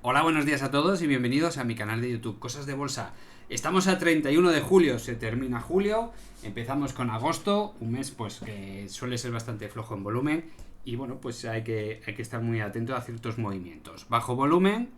Hola, buenos días a todos y bienvenidos a mi canal de YouTube, Cosas de Bolsa. Estamos a 31 de julio, se termina julio, empezamos con agosto, un mes pues que suele ser bastante flojo en volumen y bueno, pues hay que estar muy atento a ciertos movimientos. Bajo volumen,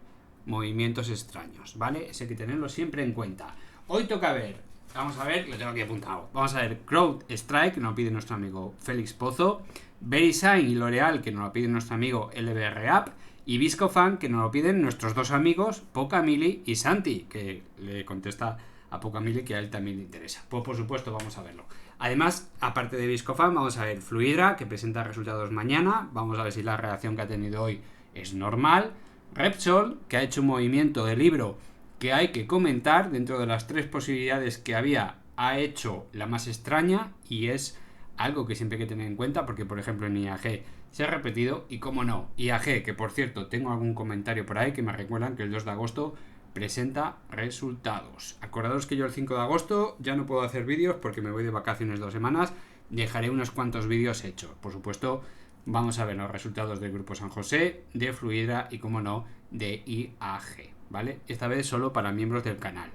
movimientos extraños, ¿vale? Eso hay que tenerlo siempre en cuenta. Hoy toca ver, vamos a ver, lo tengo aquí apuntado, vamos a ver CrowdStrike, que nos lo pide nuestro amigo Félix Pozo, VeriSign y L'Oreal, que nos lo pide nuestro amigo LBR App, y Viscofan, que nos lo piden nuestros dos amigos Pocamili y Santi, que le contesta a Pocamili que a él también le interesa. Pues por supuesto vamos a verlo. Además, aparte de Viscofan, vamos a ver Fluidra, que presenta resultados mañana. Vamos a ver si la reacción que ha tenido hoy es normal. Repsol, que ha hecho un movimiento de libro que hay que comentar. Dentro de las tres posibilidades que había, ha hecho la más extraña y es algo que siempre hay que tener en cuenta porque, por ejemplo, en IAG se ha repetido y, como no, IAG, que por cierto tengo algún comentario por ahí que me recuerdan que el 2 de agosto presenta resultados. Acordaos que yo el 5 de agosto ya no puedo hacer vídeos porque me voy de vacaciones 2 semanas. Dejaré unos cuantos vídeos hechos. Por supuesto, vamos a ver los resultados del Grupo San José, de Fluidra y, como no, de IAG, ¿vale? Esta vez solo para miembros del canal.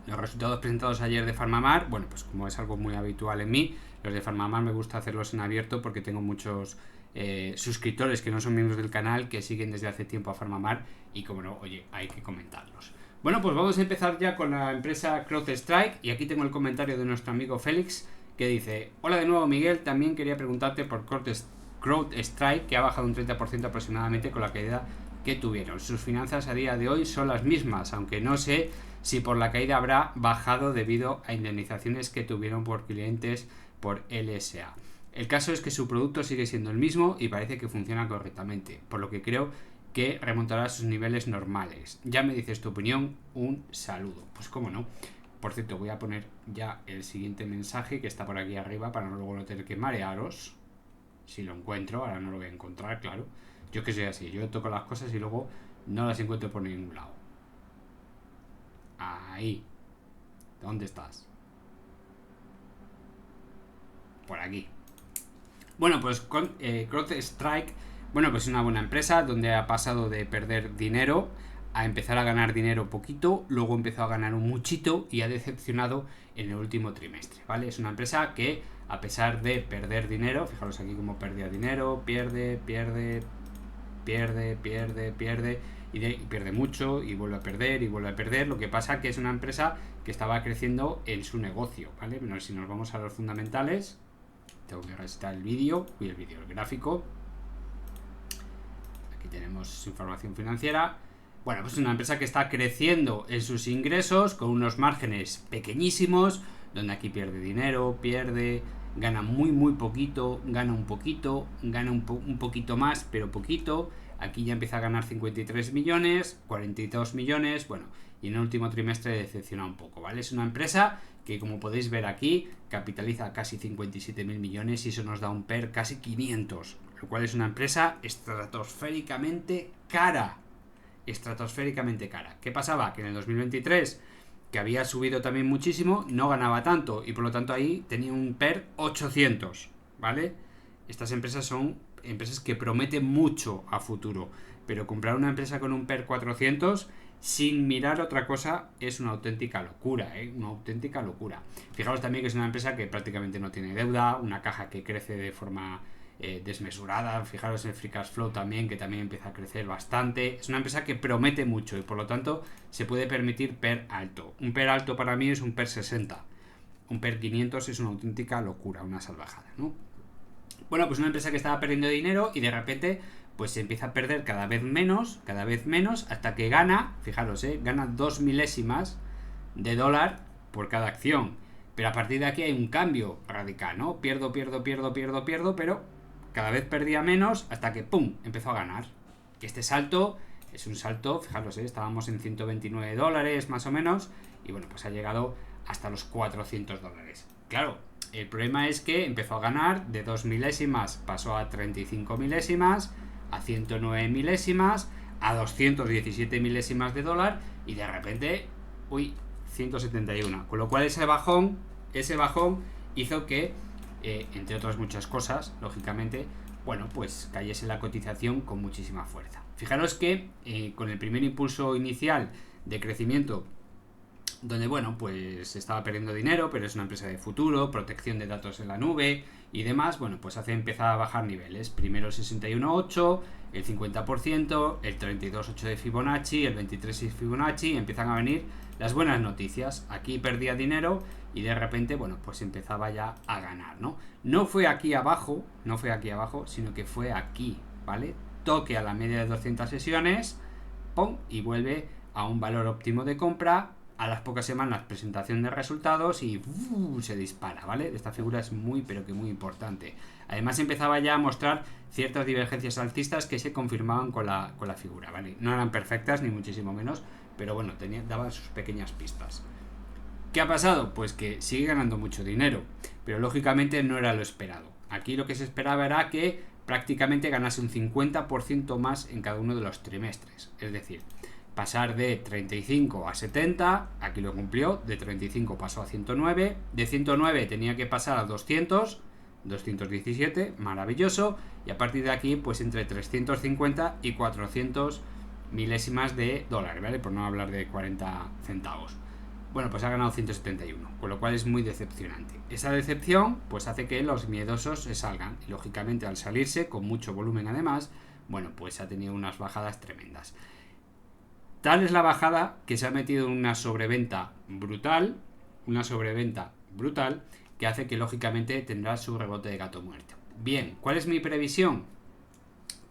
Los resultados presentados ayer de Farmamar, bueno, pues como es algo muy habitual en mí, los de Farmamar me gusta hacerlos en abierto porque tengo muchos suscriptores que no son miembros del canal que siguen desde hace tiempo a Farmamar y, como no, oye, hay que comentarlos. Bueno, pues vamos a empezar ya con la empresa CrowdStrike y aquí tengo el comentario de nuestro amigo Félix que dice: hola de nuevo, Miguel, también quería preguntarte por CrowdStrike, que ha bajado un 30% aproximadamente con la caída que tuvieron. Sus finanzas a día de hoy son las mismas, aunque no sé si por la caída habrá bajado debido a indemnizaciones que tuvieron por clientes por LSA. El caso es que su producto sigue siendo el mismo y parece que funciona correctamente, por lo que creo que remontará a sus niveles normales. Ya me dices tu opinión, un saludo. Pues cómo no. Por cierto, voy a poner ya el siguiente mensaje que está por aquí arriba para luego no tener que marearos. Si lo encuentro, ahora no lo voy a encontrar, claro. Yo que soy así, yo toco las cosas y luego no las encuentro por ningún lado. Ahí. ¿Dónde estás? Por aquí. Bueno, pues con CrowdStrike, bueno, pues es una buena empresa donde ha pasado de perder dinero a empezar a ganar dinero poquito, luego empezó a ganar un muchito y ha decepcionado en el último trimestre, ¿vale? Es una empresa que, a pesar de perder dinero, fijaros aquí cómo perdía dinero, pierde y pierde mucho y vuelve a perder y vuelve a perder. Lo que pasa que es una empresa que estaba creciendo en su negocio, ¿vale? Bueno, si nos vamos a los fundamentales, tengo que restar el vídeo, el gráfico. Aquí tenemos su información financiera. Bueno, pues es una empresa que está creciendo en sus ingresos con unos márgenes pequeñísimos, donde aquí pierde dinero, gana muy poquito, gana un poquito, gana un poquito más, pero poquito. Aquí ya empieza a ganar 53 millones, 42 millones, bueno, y en el último trimestre decepciona un poco, ¿vale? Es una empresa que, como podéis ver aquí, capitaliza casi 57.000 millones y eso nos da un PER casi 500, lo cual es una empresa estratosféricamente cara. ¿Qué pasaba? Que en el 2023, que había subido también muchísimo, no ganaba tanto y por lo tanto ahí tenía un PER 800, ¿vale? Estas empresas son empresas que prometen mucho a futuro, pero comprar una empresa con un PER 400 sin mirar otra cosa es una auténtica locura, una auténtica locura. Fijaos también que es una empresa que prácticamente no tiene deuda, una caja que crece de forma desmesurada. Fijaros en el Free Cash Flow también, que también empieza a crecer bastante. Es una empresa que promete mucho y por lo tanto se puede permitir PER alto. Un PER alto para mí es un PER 60. Un PER 500 es una auténtica locura, una salvajada, ¿no? Bueno, pues una empresa que estaba perdiendo dinero y de repente pues se empieza a perder cada vez menos, hasta que gana, fijaros, gana 2 milésimas de dólar por cada acción. Pero a partir de aquí hay un cambio radical, ¿no? Pierdo, pero cada vez perdía menos hasta que ¡pum!, empezó a ganar. Este salto es un salto, fijaros, estábamos en 129 dólares más o menos y bueno, pues ha llegado hasta los 400 dólares. Claro, el problema es que empezó a ganar de 2 milésimas, pasó a 35 milésimas, a 109 milésimas, a 217 milésimas de dólar y de repente, 171. Con lo cual ese bajón hizo que, entre otras muchas cosas, lógicamente, bueno, pues cayese la cotización con muchísima fuerza. Fijaros que con el primer impulso inicial de crecimiento, donde bueno, pues estaba perdiendo dinero, pero es una empresa de futuro, protección de datos en la nube y demás, bueno, pues hace empezar a bajar niveles. Primero el 61.8, el 50%, el 32.8 de Fibonacci, el 23 de Fibonacci, y empiezan a venir las buenas noticias. Aquí perdía dinero y de repente, bueno, pues empezaba ya a ganar, ¿no? No fue aquí abajo, sino que fue aquí, ¿vale? Toque a la media de 200 sesiones, ¡pum! Y vuelve a un valor óptimo de compra. A las pocas semanas presentación de resultados y se dispara, ¿vale? Esta figura es muy, pero que muy importante. Además empezaba ya a mostrar ciertas divergencias alcistas que se confirmaban con la figura, ¿vale? No eran perfectas, ni muchísimo menos, pero bueno, daban sus pequeñas pistas. ¿Qué ha pasado? Pues que sigue ganando mucho dinero, pero lógicamente no era lo esperado. Aquí lo que se esperaba era que prácticamente ganase un 50% más en cada uno de los trimestres. Es decir, pasar de 35 a 70, aquí lo cumplió, de 35 pasó a 109, de 109 tenía que pasar a 200, 217, maravilloso, y a partir de aquí, pues entre 350 y 400 milésimas de dólar, ¿vale? Por no hablar de 40 centavos. Bueno, pues ha ganado 171, con lo cual es muy decepcionante. Esa decepción, pues hace que los miedosos se salgan, y lógicamente al salirse, con mucho volumen además, bueno, pues ha tenido unas bajadas tremendas. Tal es la bajada que se ha metido en una sobreventa brutal, que hace que lógicamente tendrá su rebote de gato muerto. Bien, ¿cuál es mi previsión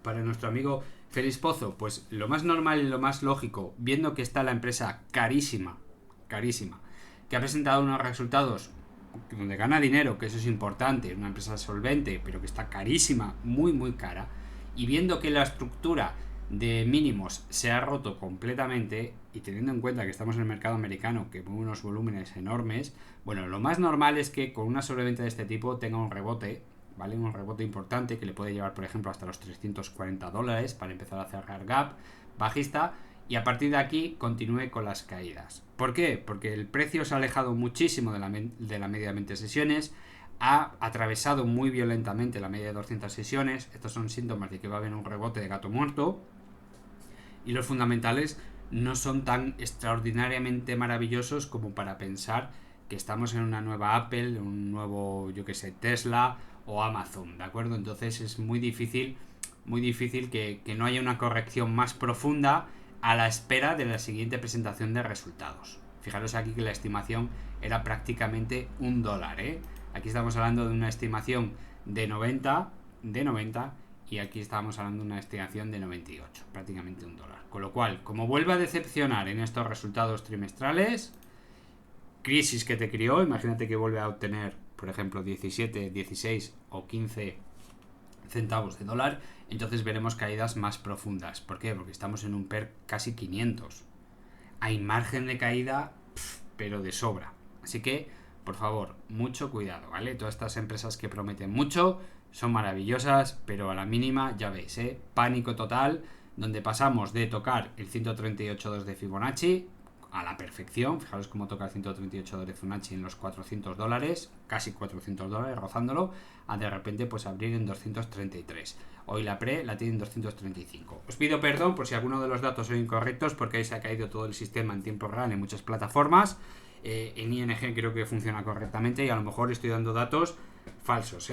para nuestro amigo Félix Pozo? Pues lo más normal y lo más lógico, viendo que está la empresa carísima, que ha presentado unos resultados donde gana dinero, que eso es importante, una empresa solvente, pero que está carísima, muy muy cara, y viendo que la estructura de mínimos se ha roto completamente, y teniendo en cuenta que estamos en el mercado americano que mueve unos volúmenes enormes, bueno, lo más normal es que con una sobreventa de este tipo tenga un rebote, ¿vale? Un rebote importante que le puede llevar, por ejemplo, hasta los $340 para empezar a cerrar gap bajista, y a partir de aquí continúe con las caídas. ¿Por qué? Porque el precio se ha alejado muchísimo de la media de 20 sesiones, ha atravesado muy violentamente la media de 200 sesiones. Estos son síntomas de que va a haber un rebote de gato muerto, y los fundamentales no son tan extraordinariamente maravillosos como para pensar que estamos en una nueva Apple, un nuevo, yo que sé, Tesla o Amazon, ¿de acuerdo? Entonces es muy difícil que no haya una corrección más profunda a la espera de la siguiente presentación de resultados. Fijaros aquí que la estimación era prácticamente $1, ¿eh? Aquí estamos hablando de una estimación de 90, y aquí estamos hablando de una estimación de 98, prácticamente $1. Con lo cual, como vuelve a decepcionar en estos resultados trimestrales, crisis que te crió, imagínate que vuelve a obtener, por ejemplo, 17, 16 o 15 centavos de dólar, entonces veremos caídas más profundas. ¿Por qué? Porque estamos en un PER casi 500. Hay margen de caída, pero de sobra. Así que, por favor, mucho cuidado, ¿vale? Todas estas empresas que prometen mucho son maravillosas, pero a la mínima, ya veis, pánico total, donde pasamos de tocar el 138.2 de Fibonacci a la perfección. Fijaros cómo toca el 138 de Fibonacci en los $400, casi $400, rozándolo, a de repente pues abrir en 233. Hoy la pre la tiene en 235. Os pido perdón por si alguno de los datos son incorrectos, porque ahí se ha caído todo el sistema en tiempo real en muchas plataformas. En ING creo que funciona correctamente, y a lo mejor estoy dando datos falsos,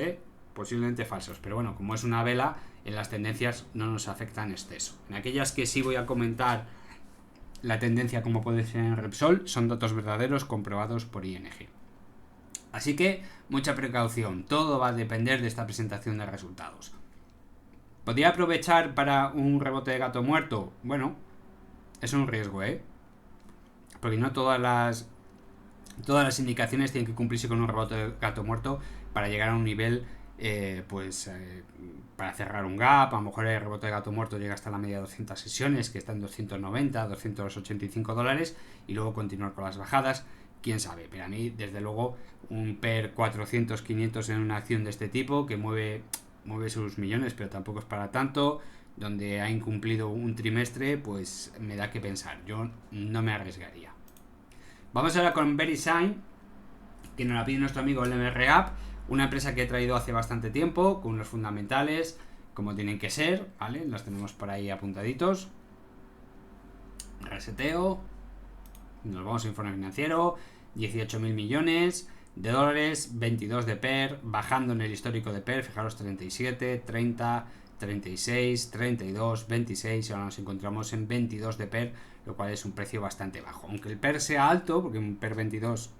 posiblemente falsos, pero bueno, como es una vela, en las tendencias no nos afecta en exceso. En aquellas que sí voy a comentar la tendencia, como puede ser en Repsol, son datos verdaderos comprobados por ING. Así que mucha precaución, todo va a depender de esta presentación de resultados. ¿Podría aprovechar para un rebote de gato muerto? Bueno, es un riesgo, porque no todas las indicaciones tienen que cumplirse con un rebote de gato muerto para llegar a un nivel, para cerrar un gap. A lo mejor el rebote de gato muerto llega hasta la media de 200 sesiones, que está en 290, $285, y luego continuar con las bajadas. Quién sabe, pero a mí, desde luego, un PER 400, 500 en una acción de este tipo, que mueve sus millones, pero tampoco es para tanto, donde ha incumplido un trimestre, pues me da que pensar. Yo no me arriesgaría. Vamos ahora con VeriSign, que nos la pide nuestro amigo el MRAP, una empresa que he traído hace bastante tiempo, con unos fundamentales como tienen que ser, ¿vale? Las tenemos por ahí apuntaditos. Reseteo. Nos vamos a informe financiero. 18.000 millones de dólares, 22 de PER, bajando en el histórico de PER, fijaros 37, 30, 36, 32, 26 y ahora nos encontramos en 22 de PER, lo cual es un precio bastante bajo. Aunque el PER sea alto, porque un PER 22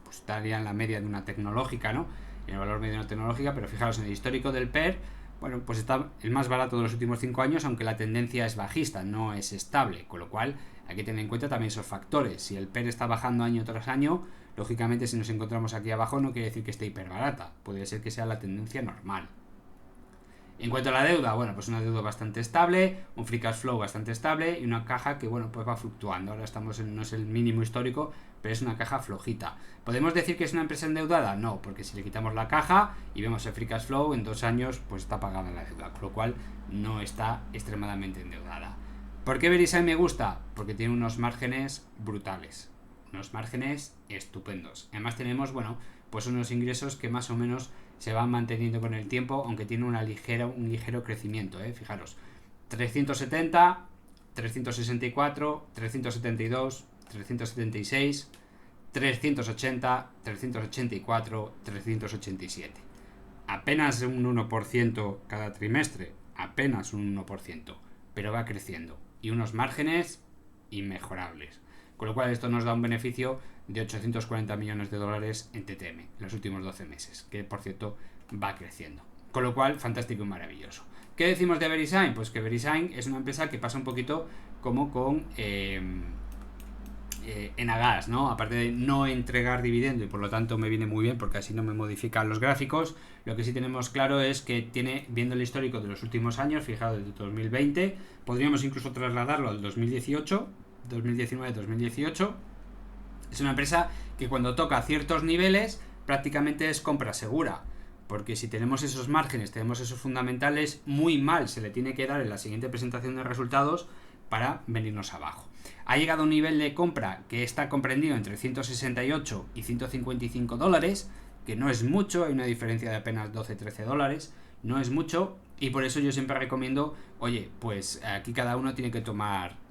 pues estaría en la media de una tecnológica, ¿no? En el valor medio de una tecnológica, pero fijaros en el histórico del PER, bueno, pues está el más barato de los últimos 5 años, aunque la tendencia es bajista, no es estable, con lo cual hay que tener en cuenta también esos factores. Si el PER está bajando año tras año, lógicamente si nos encontramos aquí abajo no quiere decir que esté hiper barata, puede ser que sea la tendencia normal. En cuanto a la deuda, bueno, pues una deuda bastante estable, un free cash flow bastante estable y una caja que, bueno, pues va fluctuando. Ahora estamos en, no es el mínimo histórico, pero es una caja flojita. ¿Podemos decir que es una empresa endeudada? No, porque si le quitamos la caja y vemos el free cash flow, en 2 años pues está pagada la deuda, con lo cual no está extremadamente endeudada. ¿Por qué Verisign me gusta? Porque tiene unos márgenes brutales, unos márgenes estupendos. Además tenemos, bueno, pues unos ingresos que más o menos se van manteniendo con el tiempo, aunque tiene un ligero crecimiento, fijaros, 370, 364, 372, 376, 380, 384, 387. Apenas un 1% cada trimestre, apenas un 1%, pero va creciendo. Y unos márgenes inmejorables. Con lo cual esto nos da un beneficio de 840 millones de dólares en TTM en los últimos 12 meses, que por cierto va creciendo. Con lo cual, fantástico y maravilloso. ¿Qué decimos de Verisign? Pues que Verisign es una empresa que pasa un poquito como con Enagas, ¿no? Aparte de no entregar dividendo y por lo tanto me viene muy bien porque así no me modifican los gráficos, lo que sí tenemos claro es que tiene, viendo el histórico de los últimos años, fijado desde 2020, podríamos incluso trasladarlo al 2018, 2019-2018, es una empresa que cuando toca ciertos niveles prácticamente es compra segura, porque si tenemos esos márgenes, tenemos esos fundamentales, muy mal se le tiene que dar en la siguiente presentación de resultados para venirnos abajo. Ha llegado a un nivel de compra que está comprendido entre 168 y 155 dólares, que no es mucho, hay una diferencia de apenas 12-13 dólares, no es mucho, y por eso yo siempre recomiendo, oye, pues aquí cada uno tiene que tomar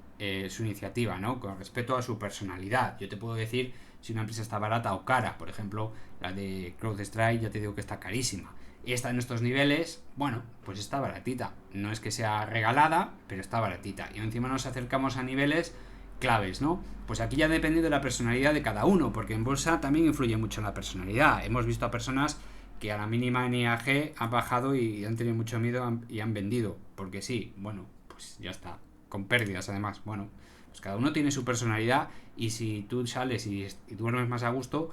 su iniciativa, ¿no? Con respecto a su personalidad. Yo te puedo decir si una empresa está barata o cara. Por ejemplo, la de CrowdStrike ya te digo que está carísima. Y está en estos niveles, bueno, pues está baratita. No es que sea regalada, pero está baratita. Y encima nos acercamos a niveles claves, ¿no? Pues aquí ya depende de la personalidad de cada uno, porque en bolsa también influye mucho la personalidad. Hemos visto a personas que a la mínima en IAG han bajado y han tenido mucho miedo y han vendido. Porque sí, bueno, pues ya está. Con pérdidas además, bueno, pues cada uno tiene su personalidad y si tú sales y duermes más a gusto,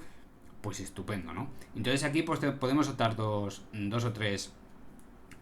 pues estupendo, ¿no? Entonces aquí pues podemos optar dos o tres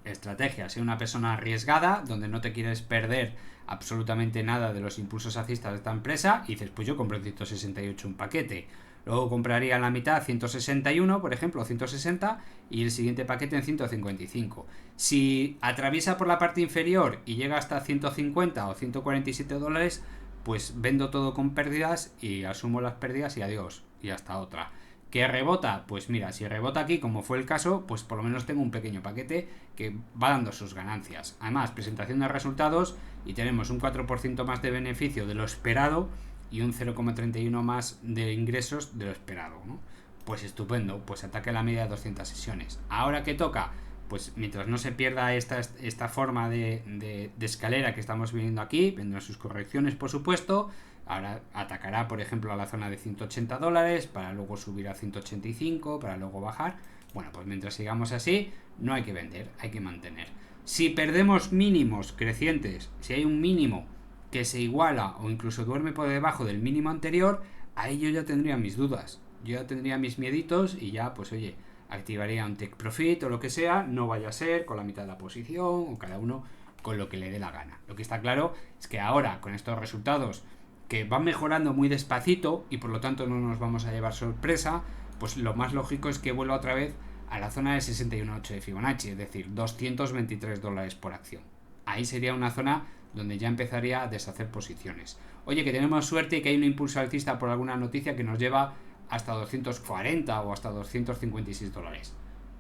estrategias. Ser una persona arriesgada, donde no te quieres perder absolutamente nada de los impulsos alcistas de esta empresa y dices, pues yo compro en 168 un paquete. Luego compraría la mitad 161, por ejemplo, 160 y el siguiente paquete en 155. Si atraviesa por la parte inferior y llega hasta 150 o 147 dólares, pues vendo todo con pérdidas y asumo las pérdidas y adiós, y hasta otra. ¿Que rebota? Pues mira, si rebota aquí, como fue el caso, pues por lo menos tengo un pequeño paquete que va dando sus ganancias. Además, presentación de resultados y tenemos un 4% más de beneficio de lo esperado y un 0,31 más de ingresos de lo esperado, ¿no? Pues estupendo, pues ataque a la media de 200 sesiones. Ahora que toca, pues mientras no se pierda esta forma de escalera que estamos viendo aquí, vendrán sus correcciones por supuesto. Ahora atacará por ejemplo a la zona de 180 dólares para luego subir a 185, para luego bajar. Bueno, pues mientras sigamos así, no hay que vender, hay que mantener. Si perdemos mínimos crecientes, si hay un mínimo que se iguala o incluso duerme por debajo del mínimo anterior, ahí yo ya tendría mis dudas, yo ya tendría mis mieditos y ya pues oye, activaría un take profit o lo que sea, no vaya a ser con la mitad de la posición o cada uno con lo que le dé la gana. Lo que está claro es que ahora con estos resultados que van mejorando muy despacito y por lo tanto no nos vamos a llevar sorpresa, pues lo más lógico es que vuelva otra vez a la zona de 61.8 de Fibonacci, es decir, 223 dólares por acción. Ahí sería una zona donde ya empezaría a deshacer posiciones. Oye, que tenemos suerte y que hay un impulso alcista por alguna noticia que nos lleva hasta 240 o hasta 256 dólares.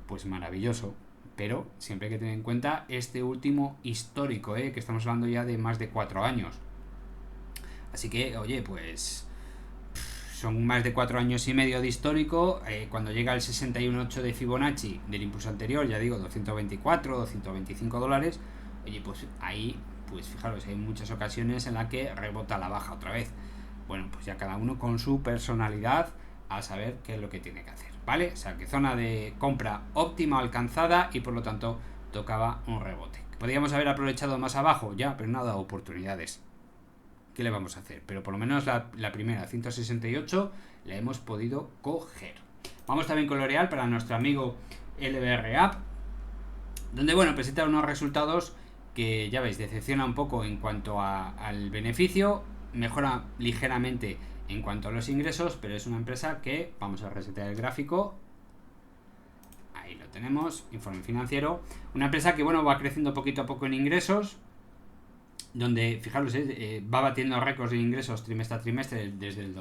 Pues maravilloso. pero siempre hay que tener en cuenta este último histórico, que estamos hablando ya de más de 4 años. Así que, oye, pues son más de 4 años y medio de histórico. Cuando llega el 61.8 de Fibonacci del impulso anterior, ya digo, 224, 225 dólares, oye, pues ahí, pues fijaros, hay muchas ocasiones en las que rebota a la baja otra vez. Bueno, pues ya cada uno con su personalidad a saber qué es lo que tiene que hacer, ¿vale? O sea, que zona de compra óptima alcanzada y por lo tanto tocaba un rebote. ¿Podríamos haber aprovechado más abajo? Ya, pero no ha dado oportunidades. ¿Qué le vamos a hacer? Pero por lo menos la primera, 168, la hemos podido coger. Vamos también con L'Oreal para nuestro amigo LBR App, donde, bueno, presenta unos resultados que, ya veis, decepciona un poco en cuanto al beneficio, mejora ligeramente en cuanto a los ingresos, pero es una empresa que, vamos a resetear el gráfico, ahí lo tenemos, informe financiero, una empresa que, bueno, va creciendo poquito a poco en ingresos, donde, fijaros, va batiendo récords de ingresos trimestre a trimestre desde el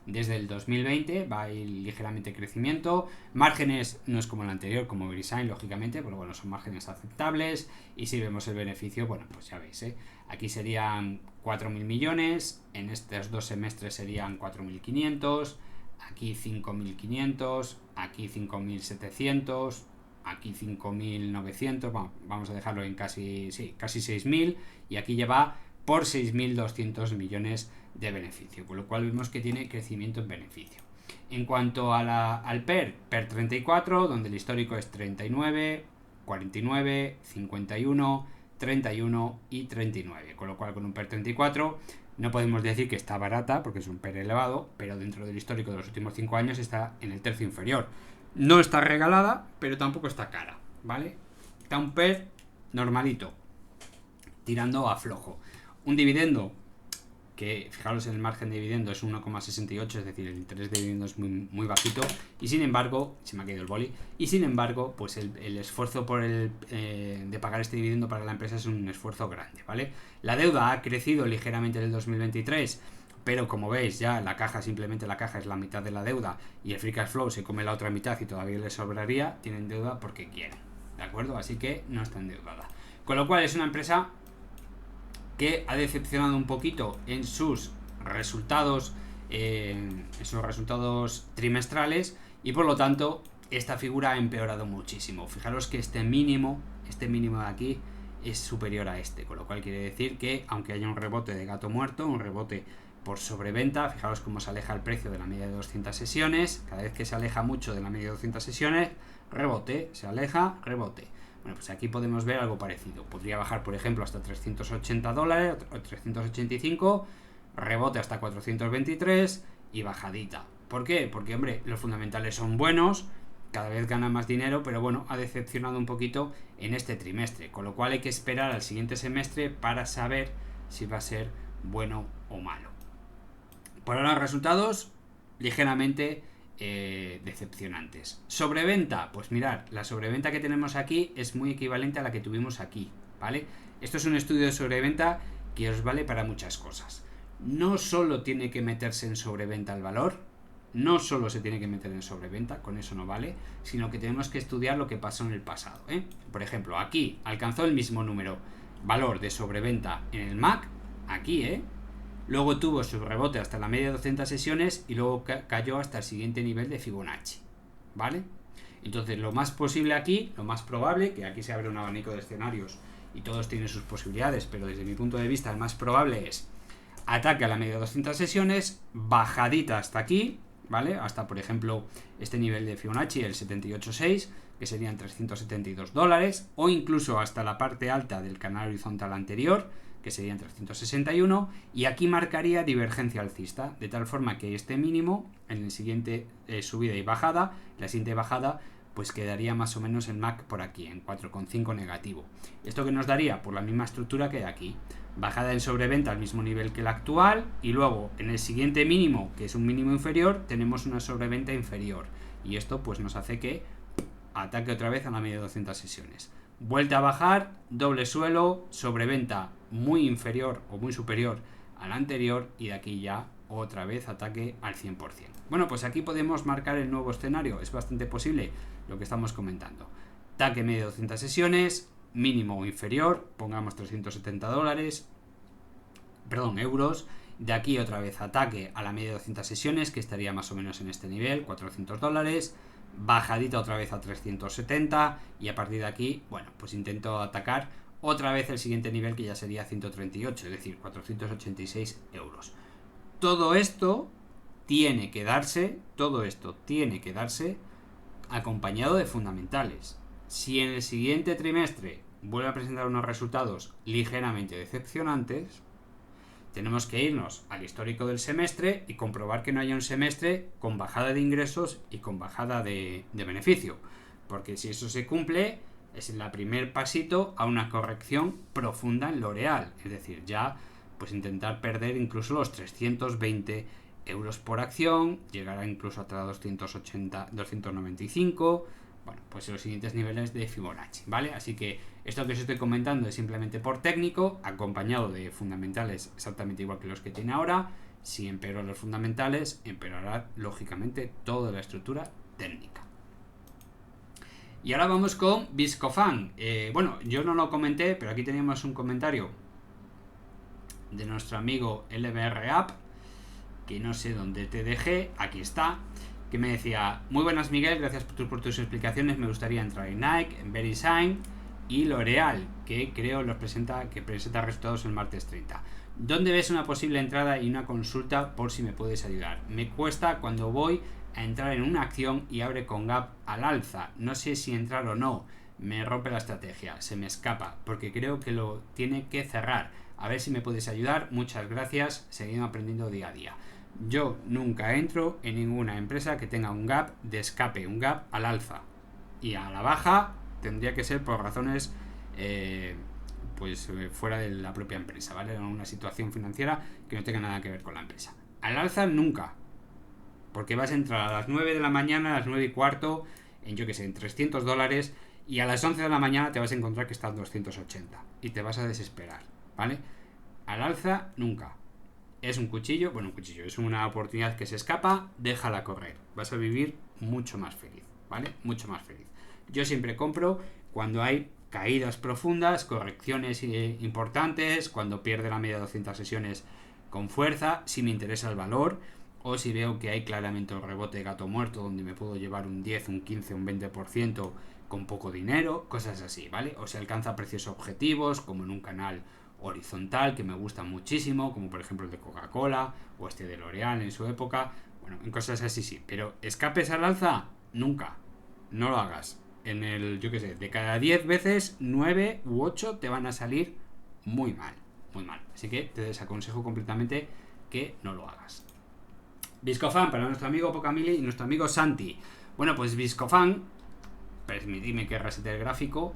desde el 2020, va a ir ligeramente crecimiento, márgenes no es como el anterior, como Verisign, lógicamente, pero bueno, son márgenes aceptables, y si vemos el beneficio, bueno, pues ya veis, aquí serían 4.000 millones, en estos 2 semestres serían 4.500, aquí 5.500, aquí 5.700, aquí 5.900, vamos a dejarlo en casi 6.000, y aquí lleva por 6.200 millones de beneficio, con lo cual vemos que tiene crecimiento en beneficio. En cuanto a al PER 34, donde el histórico es 39, 49, 51, 31 y 39, con lo cual con un PER 34 no podemos decir que está barata porque es un PER elevado, pero dentro del histórico de los últimos 5 años está en el tercio inferior. No está regalada, pero tampoco está cara, ¿vale? Está un PER normalito, tirando a flojo. Un dividendo que, fijaros, en el margen de dividendo es 1,68, es decir, el interés de dividendo es muy bajito, y sin embargo, se me ha caído el boli, y sin embargo, pues el esfuerzo de pagar este dividendo para la empresa es un esfuerzo grande, ¿vale? La deuda ha crecido ligeramente en el 2023, pero como veis, ya simplemente la caja es la mitad de la deuda, y el free cash flow se come la otra mitad y todavía les sobraría. Tienen deuda porque quieren, ¿de acuerdo? Así que no está endeudada. Con lo cual es una empresa que ha decepcionado un poquito en sus resultados trimestrales, y por lo tanto esta figura ha empeorado muchísimo. Fijaros que este mínimo de aquí es superior a este, con lo cual quiere decir que, aunque haya un rebote de gato muerto, un rebote por sobreventa, fijaros cómo se aleja el precio de la media de 200 sesiones, cada vez que se aleja mucho de la media de 200 sesiones, rebote, se aleja, rebote. Bueno, pues aquí podemos ver algo parecido. Podría bajar, por ejemplo, hasta 380 dólares o 385, rebote hasta 423 y bajadita. ¿Por qué? Porque, hombre, los fundamentales son buenos, cada vez gana más dinero, pero bueno, ha decepcionado un poquito en este trimestre, con lo cual hay que esperar al siguiente semestre para saber si va a ser bueno o malo. Por ahora, resultados ligeramente decepcionantes. Sobreventa, pues mirad, la sobreventa que tenemos aquí es muy equivalente a la que tuvimos aquí, ¿vale? Esto es un estudio de sobreventa que os vale para muchas cosas. No solo tiene que meterse en sobreventa el valor, no solo se tiene que meter en sobreventa, con eso no vale, sino que tenemos que estudiar lo que pasó en el pasado, ¿eh? Por ejemplo, aquí alcanzó el mismo valor de sobreventa en el MAC, aquí, luego tuvo su rebote hasta la media de 200 sesiones y luego cayó hasta el siguiente nivel de Fibonacci, ¿vale? Entonces, lo más posible aquí, lo más probable, que aquí se abre un abanico de escenarios y todos tienen sus posibilidades, pero desde mi punto de vista el más probable es ataque a la media de 200 sesiones, bajadita hasta aquí, ¿vale? Hasta, por ejemplo, este nivel de Fibonacci, el 78.6, que serían 372 dólares, o incluso hasta la parte alta del canal horizontal anterior, que serían 361, y aquí marcaría divergencia alcista, de tal forma que este mínimo, en el siguiente subida y bajada, la siguiente bajada, pues quedaría más o menos el MAC por aquí, en 4,5 negativo. ¿Esto que nos daría? Por la misma estructura que de aquí. Bajada en sobreventa al mismo nivel que la actual, y luego en el siguiente mínimo, que es un mínimo inferior, tenemos una sobreventa inferior. Y esto pues nos hace que ataque otra vez a la media de 200 sesiones. Vuelta a bajar, doble suelo, sobreventa muy inferior o muy superior al anterior, y de aquí ya otra vez ataque al 100%. Bueno, pues aquí podemos marcar el nuevo escenario, es bastante posible lo que estamos comentando. TAC medio de 200 sesiones, mínimo o inferior, pongamos $370, euros. De aquí otra vez ataque a la media de 200 sesiones, que estaría más o menos en este nivel, $400. Bajadita otra vez a 370 y a partir de aquí, bueno, pues intento atacar otra vez el siguiente nivel, que ya sería 138, es decir, 486 euros. Todo esto tiene que darse acompañado de fundamentales. Si en el siguiente trimestre vuelve a presentar unos resultados ligeramente decepcionantes, tenemos que irnos al histórico del semestre y comprobar que no haya un semestre con bajada de ingresos y con bajada de beneficio. Porque si eso se cumple, es el primer pasito a una corrección profunda en lo real. Es decir, ya pues intentar perder incluso los 320 euros por acción, llegará incluso hasta 280, 295... Bueno, pues los siguientes niveles de Fibonacci, ¿vale? Así que esto que os estoy comentando es simplemente por técnico, acompañado de fundamentales exactamente igual que los que tiene ahora. Si empeoran los fundamentales, empeorará lógicamente toda la estructura técnica. Y ahora vamos con Viscofan. Bueno, yo no lo comenté, pero aquí teníamos un comentario de nuestro amigo LBR App, que no sé dónde te dejé, aquí está, que me decía: muy buenas Miguel, gracias por tus explicaciones, me gustaría entrar en Nike, en VeriSign y L'Oreal, que creo presenta resultados el martes 30. ¿Dónde ves una posible entrada y una consulta por si me puedes ayudar? Me cuesta cuando voy a entrar en una acción y abre con gap al alza, no sé si entrar o no, me rompe la estrategia, se me escapa, porque creo que lo tiene que cerrar. A ver si me puedes ayudar, muchas gracias, seguimos aprendiendo día a día. Yo nunca entro en ninguna empresa que tenga un gap de escape, un gap al alza. Y a la baja tendría que ser por razones fuera de la propia empresa, ¿vale? En una situación financiera que no tenga nada que ver con la empresa. Al alza nunca. Porque vas a entrar a las 9 de la mañana, a las 9 y cuarto, en $300, y a las 11 de la mañana te vas a encontrar que está en 280. Y te vas a desesperar, ¿vale? Al alza nunca. Es un cuchillo, es una oportunidad que se escapa, déjala correr. Vas a vivir mucho más feliz, ¿vale? Mucho más feliz. Yo siempre compro cuando hay caídas profundas, correcciones importantes, cuando pierde la media de 200 sesiones con fuerza, si me interesa el valor, o si veo que hay claramente un rebote de gato muerto donde me puedo llevar un 10, un 15, un 20% con poco dinero, cosas así, ¿vale? O se alcanza precios objetivos, como en un canal horizontal que me gusta muchísimo, como por ejemplo el de Coca-Cola o este de L'Oreal en su época. Bueno, en cosas así sí, pero escapes al alza, nunca, no lo hagas. De cada 10 veces 9 u 8 te van a salir muy mal, así que te desaconsejo completamente que no lo hagas. Viscofan para nuestro amigo Pocamili y nuestro amigo Santi. Bueno, pues Viscofan, permitidme que resete el gráfico,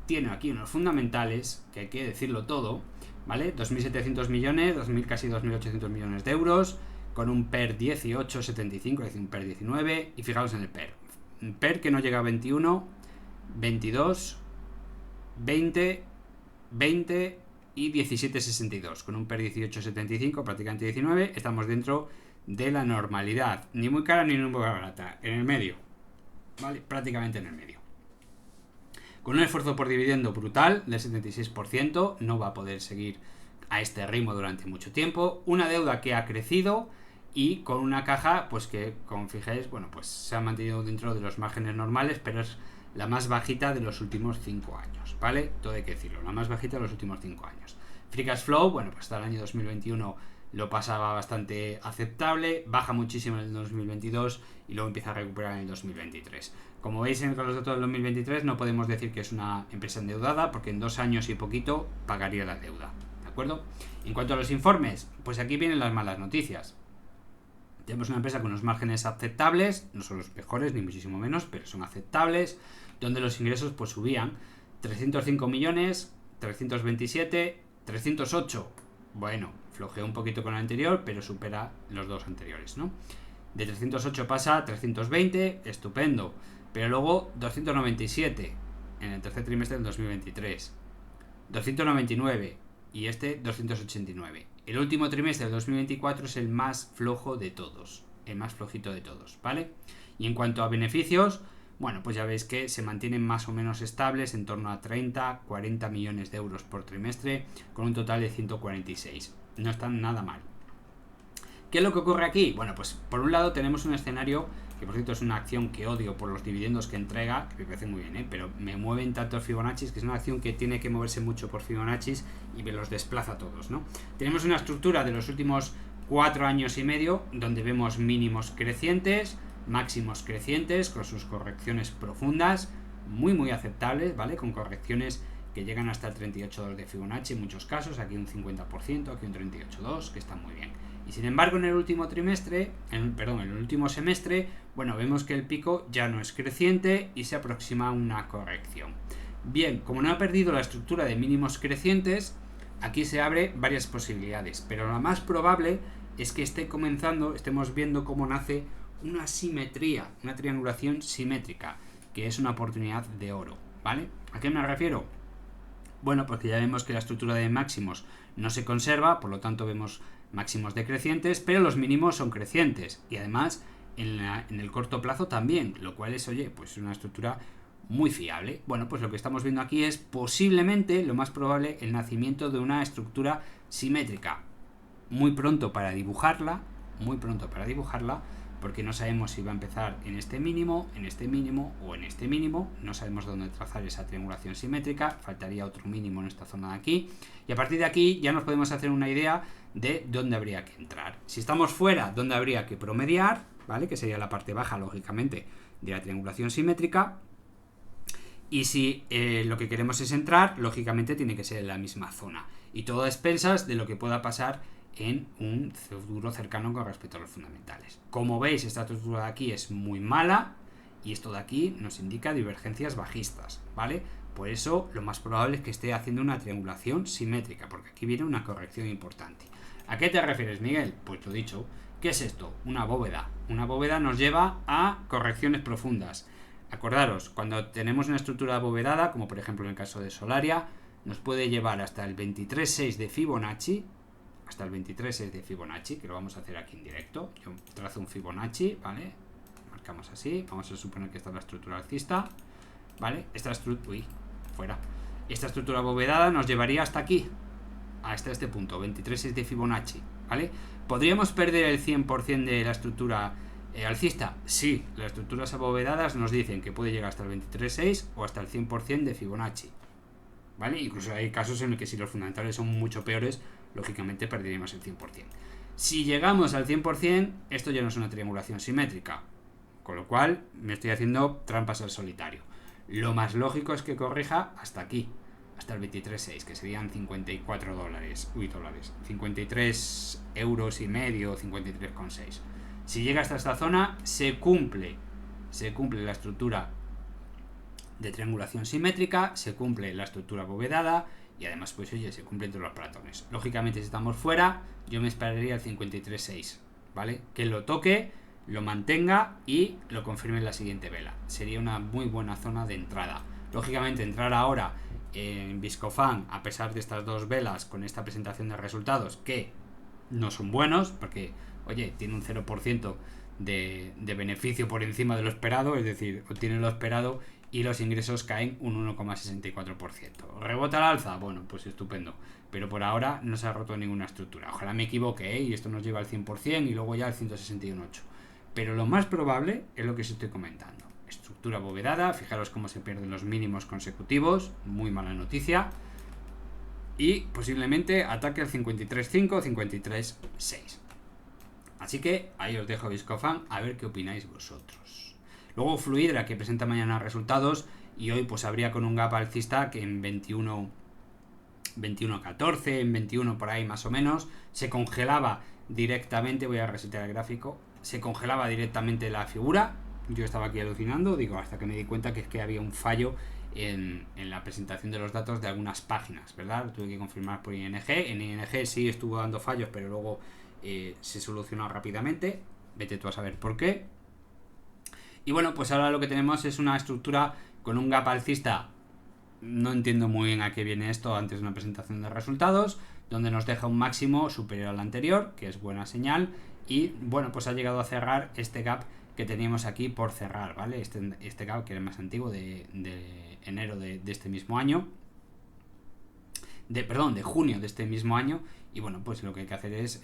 tiene aquí unos fundamentales, que hay que decirlo todo, ¿vale? 2.700 millones, casi 2.800 millones de euros, con un PER 18,75, es decir, un PER 19, y fijaos en el PER. Un PER que no llega a 21, 22, 20, 20 y 17,62, con un PER 18,75, prácticamente 19, estamos dentro de la normalidad, ni muy cara ni muy barata, en el medio, ¿vale? Prácticamente en el medio. Con un esfuerzo por dividendo brutal del 76%, no va a poder seguir a este ritmo durante mucho tiempo. Una deuda que ha crecido y con una caja, pues que, como fijáis, bueno, pues se ha mantenido dentro de los márgenes normales, pero es la más bajita de los últimos 5 años, ¿vale? Todo hay que decirlo, la más bajita de los últimos 5 años. Free Cash Flow, bueno, pues hasta el año 2021 lo pasaba bastante aceptable, baja muchísimo en el 2022 y luego empieza a recuperar en el 2023. Como veis con los datos del 2023 no podemos decir que es una empresa endeudada, porque en 2 años y poquito pagaría la deuda, ¿de acuerdo? En cuanto a los informes, pues aquí vienen las malas noticias. Tenemos una empresa con unos márgenes aceptables, no son los mejores ni muchísimo menos, pero son aceptables, donde los ingresos pues subían 305 millones, 327, 308. Bueno, flojeó un poquito con el anterior, pero supera los dos anteriores, ¿no? De 308 pasa a 320, estupendo. Pero luego 297 en el tercer trimestre del 2023. 299 y este 289. El último trimestre del 2024 es el más flojo de todos. El más flojito de todos, ¿vale? Y en cuanto a beneficios, bueno, pues ya veis que se mantienen más o menos estables en torno a 30-40 millones de euros por trimestre, con un total de 146. No están nada mal. ¿Qué es lo que ocurre aquí? Bueno, pues por un lado tenemos un escenario que por cierto es una acción que odio por los dividendos que entrega, que me parece muy bien, pero me mueven tantos Fibonacci, que es una acción que tiene que moverse mucho por Fibonacci y me los desplaza a todos, ¿no? Tenemos una estructura de los últimos 4 años y medio donde vemos mínimos crecientes, máximos crecientes con sus correcciones profundas, muy aceptables, ¿vale? Con correcciones que llegan hasta el 38,2 de Fibonacci en muchos casos, aquí un 50%, aquí un 38,2, que está muy bien. Y sin embargo en el último trimestre, en el último semestre, bueno, vemos que el pico ya no es creciente y se aproxima a una corrección. Bien, como no ha perdido la estructura de mínimos crecientes, aquí se abre varias posibilidades, pero lo más probable es que estemos viendo cómo nace una simetría, una triangulación simétrica, que es una oportunidad de oro, ¿vale? ¿A qué me refiero? Bueno, porque ya vemos que la estructura de máximos no se conserva, por lo tanto vemos máximos decrecientes, pero los mínimos son crecientes y además en el corto plazo también, lo cual es, oye, pues una estructura muy fiable. Bueno, pues lo que estamos viendo aquí es posiblemente, lo más probable, el nacimiento de una estructura simétrica. Muy pronto para dibujarla, porque no sabemos si va a empezar en este mínimo o en este mínimo, no sabemos dónde trazar esa triangulación simétrica, faltaría otro mínimo en esta zona de aquí, y a partir de aquí ya nos podemos hacer una idea de dónde habría que entrar. Si estamos fuera, dónde habría que promediar, ¿vale? Que sería la parte baja, lógicamente, de la triangulación simétrica, y si lo que queremos es entrar, lógicamente tiene que ser en la misma zona, y todo a expensas de lo que pueda pasar en un futuro cercano con respecto a los fundamentales. Como veis, esta estructura de aquí es muy mala y esto de aquí nos indica divergencias bajistas, ¿vale? Por eso lo más probable es que esté haciendo una triangulación simétrica, porque aquí viene una corrección importante. ¿A qué te refieres, Miguel? Pues lo dicho, ¿qué es esto? Una bóveda. Una bóveda nos lleva a correcciones profundas. Acordaros, cuando tenemos una estructura abovedada, como por ejemplo en el caso de Solaria, nos puede llevar hasta el 23,6 de Fibonacci, que lo vamos a hacer aquí en directo. Yo trazo un Fibonacci, ¿vale? Marcamos así, vamos a suponer que esta es la estructura alcista, ¿vale? Esta estructura abovedada nos llevaría hasta aquí, hasta este punto, 23,6 de Fibonacci, ¿vale? ¿Podríamos perder el 100% de la estructura alcista? Sí, las estructuras abovedadas nos dicen que puede llegar hasta el 23,6 o hasta el 100% de Fibonacci, ¿vale? Incluso hay casos en los que si los fundamentales son mucho peores, lógicamente perderíamos el 100%. Si llegamos al 100%, esto ya no es una triangulación simétrica, con lo cual me estoy haciendo trampas al solitario. Lo más lógico es que corrija hasta aquí, hasta el 23,6, que serían 53 euros y medio, 53,6. Si llega hasta esta zona, se cumple la estructura de triangulación simétrica, se cumple la estructura abovedada y además, pues oye, se cumplen todos los platones. Lógicamente, si estamos fuera, yo me esperaría el 53,6, ¿vale? Que lo toque, lo mantenga y lo confirme en la siguiente vela. Sería una muy buena zona de entrada. Lógicamente, entrar ahora en Viscofan, a pesar de estas dos velas, con esta presentación de resultados, que no son buenos, porque, oye, tiene un 0% de beneficio por encima de lo esperado, es decir, obtiene lo esperado y los ingresos caen un 1,64%. ¿Rebota al alza? Bueno, pues estupendo. Pero por ahora no se ha roto ninguna estructura. Ojalá me equivoque, y esto nos lleva al 100% y luego ya al 161,8. Pero lo más probable es lo que os estoy comentando. Estructura abovedada, fijaros cómo se pierden los mínimos consecutivos, muy mala noticia. Y posiblemente ataque al 53,5 o 53,6. Así que ahí os dejo Viscofan, a ver qué opináis vosotros. Luego Fluidra, que presenta mañana resultados, y hoy pues habría con un gap alcista que en 21,14, en 21 por ahí más o menos, se congelaba directamente, voy a resetear el gráfico, se congelaba directamente la figura. Yo estaba aquí alucinando, digo, hasta que me di cuenta que es que había un fallo en la presentación de los datos de algunas páginas, ¿verdad? Tuve que confirmar por ING. En ING sí estuvo dando fallos, pero luego se solucionó rápidamente. Vete tú a saber por qué. Y bueno, pues ahora lo que tenemos es una estructura con un gap alcista. No entiendo muy bien a qué viene esto antes de una presentación de resultados, donde nos deja un máximo superior al anterior, que es buena señal. Y bueno, pues ha llegado a cerrar este gap que teníamos aquí por cerrar, ¿vale? Este gap que era más antiguo de enero de este mismo año. De junio de este mismo año. Y bueno, pues lo que hay que hacer es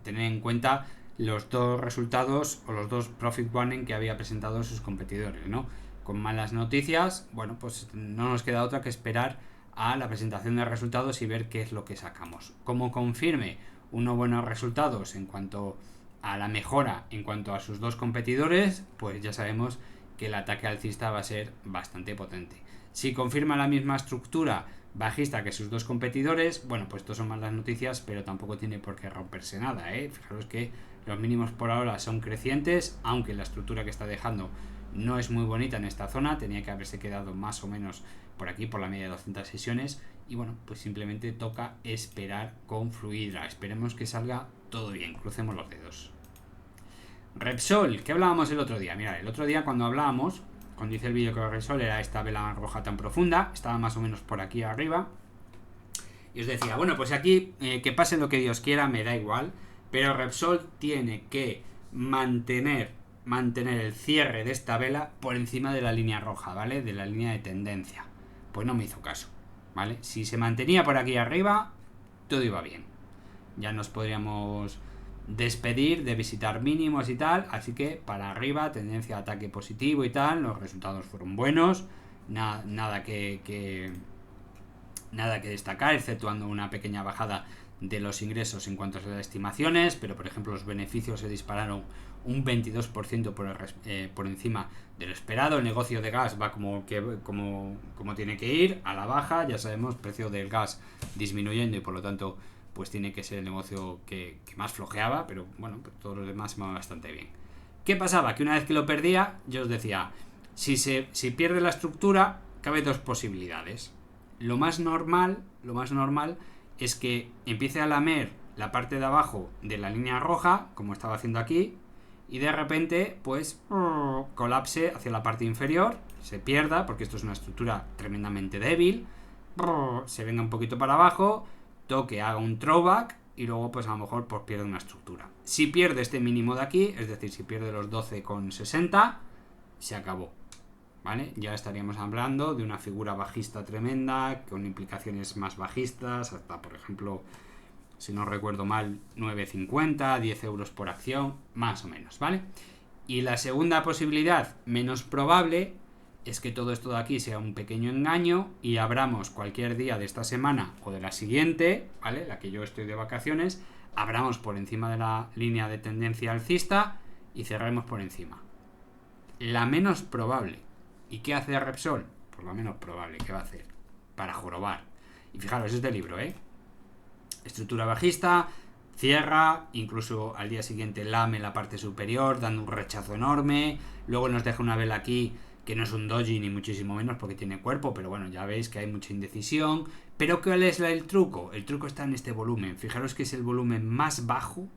tener en cuenta los dos resultados o los dos profit warning que había presentado sus competidores, ¿no? Con malas noticias, bueno, pues no nos queda otra que esperar a la presentación de resultados y ver qué es lo que sacamos. Como confirme unos buenos resultados en cuanto a la mejora en cuanto a sus dos competidores, pues ya sabemos que el ataque alcista va a ser bastante potente. Si confirma la misma estructura bajista que sus dos competidores, bueno, pues esto son malas noticias, pero tampoco tiene por qué romperse nada, ¿eh? Fijaros que los mínimos por ahora son crecientes, aunque la estructura que está dejando no es muy bonita en esta zona, tenía que haberse quedado más o menos por aquí, por la media de 200 sesiones, y bueno, pues simplemente toca esperar con Fluidra. Esperemos que salga todo bien, crucemos los dedos. Repsol, ¿qué hablábamos el otro día? Mira, el otro día cuando hablábamos, cuando hice el vídeo con Repsol, era esta vela roja tan profunda, estaba más o menos por aquí arriba, y os decía, bueno, pues aquí que pase lo que Dios quiera, me da igual, pero Repsol tiene que mantener el cierre de esta vela por encima de la línea roja, ¿vale? De la línea de tendencia. Pues no me hizo caso, ¿vale? Si se mantenía por aquí arriba, todo iba bien. Ya nos podríamos despedir de visitar mínimos y tal, así que para arriba, tendencia a ataque positivo y tal, los resultados fueron buenos, nada que destacar, exceptuando una pequeña bajada de los ingresos en cuanto a las estimaciones, pero por ejemplo los beneficios se dispararon un 22% por encima de lo esperado. El negocio de gas va como tiene que ir, a la baja, ya sabemos, precio del gas disminuyendo y por lo tanto pues tiene que ser el negocio que más flojeaba, pero bueno, pues todos los demás se van bastante bien. ¿Qué pasaba? Que una vez que lo perdía, yo os decía, si pierde la estructura, cabe dos posibilidades. Lo más normal es que empiece a lamer la parte de abajo de la línea roja, como estaba haciendo aquí, y de repente, pues, colapse hacia la parte inferior, se pierda, porque esto es una estructura tremendamente débil, se venga un poquito para abajo, toque, haga un throwback, y luego, pues, a lo mejor, pues, pierde una estructura. Si pierde este mínimo de aquí, es decir, si pierde los 12,60, se acabó. ¿Vale? Ya estaríamos hablando de una figura bajista tremenda, con implicaciones más bajistas, hasta por ejemplo, si no recuerdo mal, 9,50, 10 euros por acción, más o menos, ¿vale? Y la segunda posibilidad, menos probable, es que todo esto de aquí sea un pequeño engaño y abramos cualquier día de esta semana o de la siguiente, ¿vale? La que yo estoy de vacaciones, abramos por encima de la línea de tendencia alcista y cerremos por encima. La menos probable. ¿Y qué hace Repsol? Por lo menos probable, ¿qué va a hacer? Para jorobar. Y fijaros, es de libro, ¿eh? Estructura bajista, cierra, incluso al día siguiente lame la parte superior, dando un rechazo enorme, luego nos deja una vela aquí que no es un doji ni muchísimo menos porque tiene cuerpo, pero bueno, ya veis que hay mucha indecisión. Pero ¿cuál es el truco? El truco está en este volumen. Fijaros que es el volumen más bajo,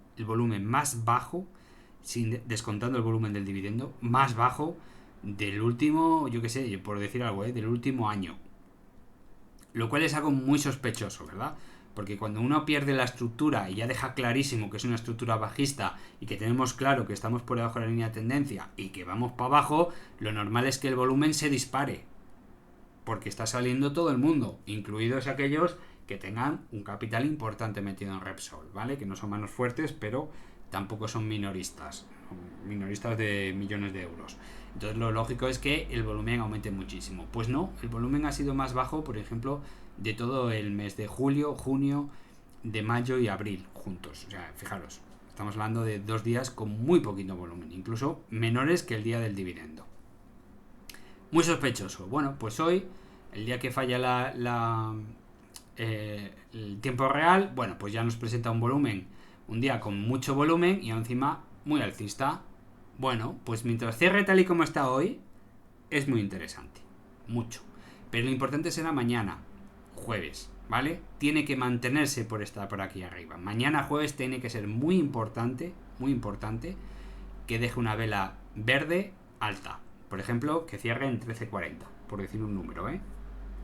descontando el volumen del dividendo, más bajo del último, yo qué sé, por decir algo, del último año. Lo cual es algo muy sospechoso, ¿verdad? Porque cuando uno pierde la estructura y ya deja clarísimo que es una estructura bajista y que tenemos claro que estamos por debajo de la línea de tendencia y que vamos para abajo, lo normal es que el volumen se dispare. Porque está saliendo todo el mundo, incluidos aquellos que tengan un capital importante metido en Repsol, ¿vale? Que no son manos fuertes, pero tampoco son minoristas de millones de euros. Entonces lo lógico es que el volumen aumente muchísimo. Pues no, el volumen ha sido más bajo, por ejemplo, de todo el mes de julio, junio, de mayo y abril juntos. O sea, fijaros, estamos hablando de 2 días con muy poquito volumen, incluso menores que el día del dividendo. Muy sospechoso. Bueno, pues hoy, el día que falla el tiempo real, bueno, pues ya nos presenta un día con mucho volumen y encima muy alcista. Bueno, pues mientras cierre tal y como está hoy, es muy interesante. Mucho. Pero lo importante será mañana, jueves, ¿vale? Tiene que mantenerse por aquí arriba. Mañana jueves tiene que ser muy importante, que deje una vela verde alta. Por ejemplo, que cierre en 13.40, por decir un número, ¿eh?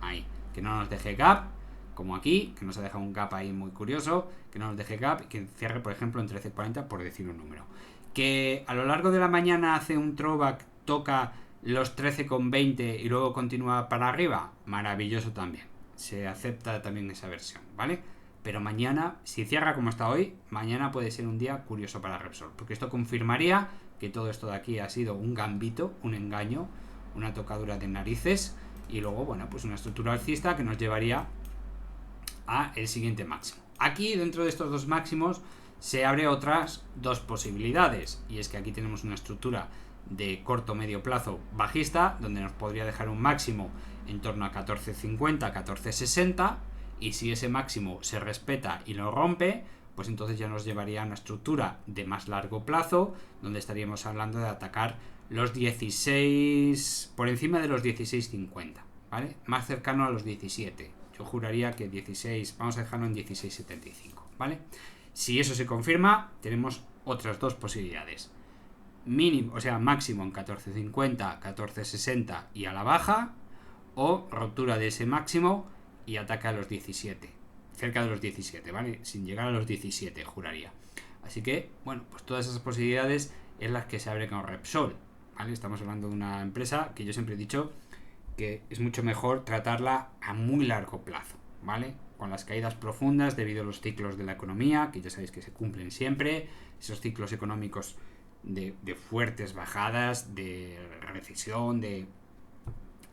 Ahí. Que no nos deje gap, como aquí, que nos ha dejado un gap ahí muy curioso, que no nos deje gap y que cierre, por ejemplo, en 13.40, por decir un número. Que a lo largo de la mañana hace un throwback, toca los 13,20 y luego continúa para arriba, maravilloso también. Se acepta también esa versión, ¿vale? Pero mañana, si cierra como está hoy, mañana puede ser un día curioso para Repsol, porque esto confirmaría que todo esto de aquí ha sido un gambito, un engaño, una tocadura de narices y luego, bueno, pues una estructura alcista que nos llevaría a el siguiente máximo. Aquí, dentro de estos dos máximos, se abre otras dos posibilidades, y es que aquí tenemos una estructura de corto medio plazo bajista, donde nos podría dejar un máximo en torno a 14.50, 14.60, y si ese máximo se respeta y lo rompe, pues entonces ya nos llevaría a una estructura de más largo plazo, donde estaríamos hablando de atacar los 16, por encima de los 16.50, ¿vale? Más cercano a los 17. Yo juraría que 16, vamos a dejarlo en 16.75, ¿vale? Si eso se confirma, tenemos otras dos posibilidades. Mínimo, o sea, máximo en 14.50, 14.60 y a la baja, o ruptura de ese máximo y ataca a los 17, cerca de los 17, ¿vale? Sin llegar a los 17, juraría. Así que, bueno, pues todas esas posibilidades es las que se abre con Repsol, ¿vale? Estamos hablando de una empresa que yo siempre he dicho que es mucho mejor tratarla a muy largo plazo, ¿vale? Con las caídas profundas debido a los ciclos de la economía, que ya sabéis que se cumplen siempre, esos ciclos económicos de fuertes bajadas, de recesión, de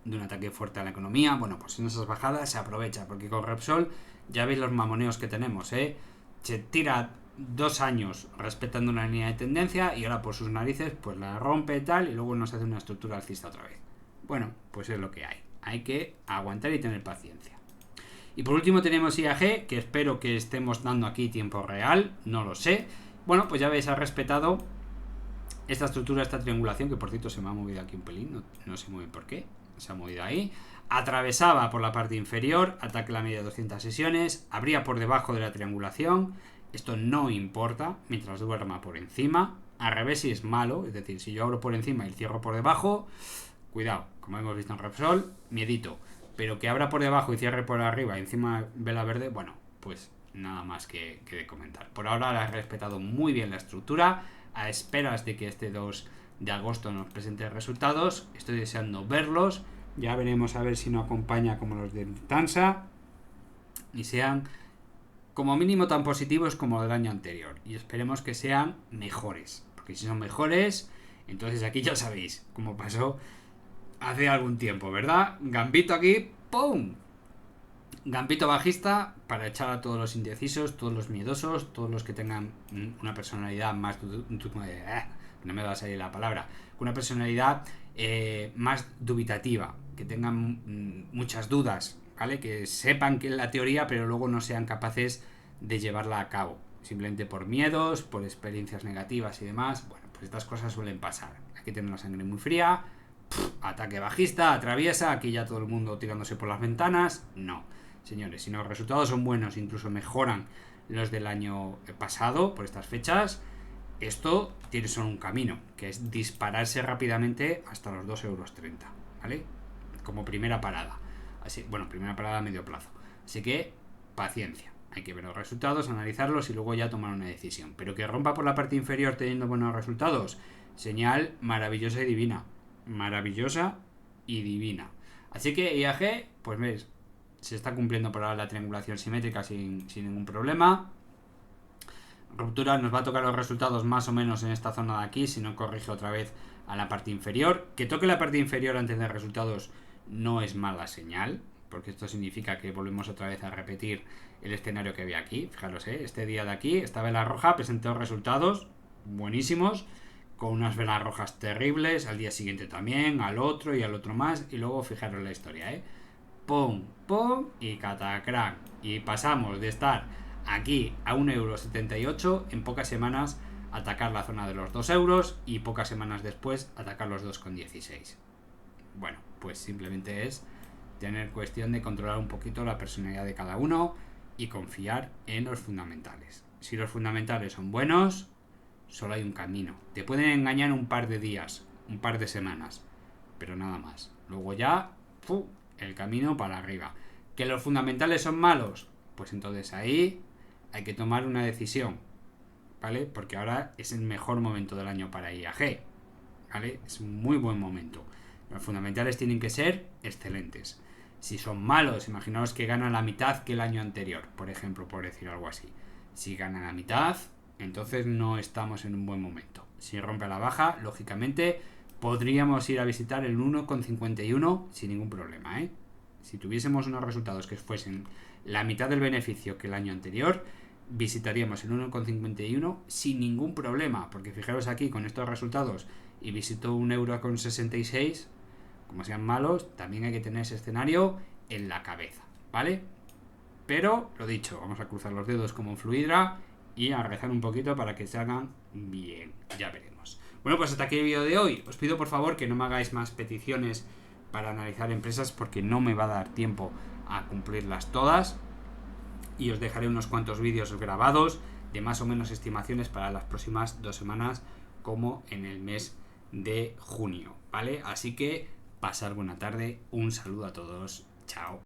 un ataque fuerte a la economía. Bueno, pues en esas bajadas se aprovecha, porque con Repsol ya veis los mamoneos que tenemos, ¿eh? Se tira 2 años respetando una línea de tendencia y ahora por sus narices pues la rompe y tal, y luego nos hace una estructura alcista otra vez. Bueno, pues es lo que hay que aguantar y tener paciencia. Y por último tenemos IAG, que espero que estemos dando aquí tiempo real, no lo sé. Bueno, pues ya veis, ha respetado esta estructura, esta triangulación, que por cierto se me ha movido aquí un pelín, no sé muy bien por qué, se ha movido ahí. Atravesaba por la parte inferior, ataque la media de 200 sesiones, abría por debajo de la triangulación, esto no importa, mientras duerma por encima. Al revés si es malo, es decir, si yo abro por encima y cierro por debajo, cuidado, como hemos visto en Repsol, miedito. Pero que abra por debajo y cierre por arriba y encima vela verde, bueno, pues nada más que de comentar. Por ahora la he respetado muy bien la estructura, a esperas de que este 2 de agosto nos presente resultados. Estoy deseando verlos, ya veremos a ver si no acompaña como los de Lufthansa y sean como mínimo tan positivos como el año anterior, y esperemos que sean mejores, porque si son mejores, entonces aquí ya sabéis cómo pasó hace algún tiempo, ¿verdad? Gambito aquí, ¡pum! Gambito bajista para echar a todos los indecisos, todos los miedosos, todos los que tengan una personalidad más... no me va a salir la palabra. Una personalidad más dubitativa, que tengan muchas dudas, ¿vale? Que sepan que es la teoría, pero luego no sean capaces de llevarla a cabo. Simplemente por miedos, por experiencias negativas y demás. Bueno, pues estas cosas suelen pasar. Hay que tener la sangre muy fría. Ataque bajista, atraviesa, aquí ya todo el mundo tirándose por las ventanas. No, señores, si los resultados son buenos, incluso mejoran los del año pasado por estas fechas, esto tiene solo un camino, que es dispararse rápidamente hasta los 2,30 €, ¿vale? Como primera parada. Así, bueno, primera parada a medio plazo. Así que, paciencia. Hay que ver los resultados, analizarlos y luego ya tomar una decisión. Pero que rompa por la parte inferior teniendo buenos resultados, señal maravillosa y divina. Maravillosa y divina. Así que IAG, pues ves, se está cumpliendo por ahora la triangulación simétrica sin ningún problema. Ruptura, nos va a tocar los resultados más o menos en esta zona de aquí, si no corrige otra vez a la parte inferior. Que toque la parte inferior antes de resultados no es mala señal, porque esto significa que volvemos otra vez a repetir el escenario que había aquí. Fijaros, este día de aquí, esta vela roja presentó resultados buenísimos, con unas velas rojas terribles, al día siguiente también, al otro y al otro más, y luego fijaros la historia, pum, pum y catacrán. Y pasamos de estar aquí a 1,78 € en pocas semanas a atacar la zona de los 2 € y pocas semanas después atacar los 2,16. Bueno, pues simplemente es tener cuestión de controlar un poquito la personalidad de cada uno y confiar en los fundamentales. Si los fundamentales son buenos, solo hay un camino. Te pueden engañar un par de días, un par de semanas, pero nada más. Luego ya, el camino para arriba. ¿Que los fundamentales son malos? Pues entonces ahí hay que tomar una decisión. ¿vale? Porque ahora es el mejor momento del año para IAG, ¿vale? Es un muy buen momento. Los fundamentales tienen que ser excelentes. Si son malos, imaginaos que ganan la mitad que el año anterior, por ejemplo, por decir algo así. Si ganan la mitad, entonces no estamos en un buen momento. Si rompe a la baja, lógicamente podríamos ir a visitar el 1,51 sin ningún problema, ¿eh? Si tuviésemos unos resultados que fuesen la mitad del beneficio que el año anterior, visitaríamos el 1,51 sin ningún problema, porque fijaros aquí con estos resultados y visito un €1,66, como sean malos, también hay que tener ese escenario en la cabeza, ¿vale? Pero, lo dicho, vamos a cruzar los dedos como en Fluidra y a rezar un poquito para que salgan bien, ya veremos. Bueno, pues hasta aquí el vídeo de hoy. Os pido por favor que no me hagáis más peticiones para analizar empresas porque no me va a dar tiempo a cumplirlas todas. Y os dejaré unos cuantos vídeos grabados de más o menos estimaciones para las próximas 2 semanas, como en el mes de junio, ¿vale? Así que pasar buena tarde, un saludo a todos, chao.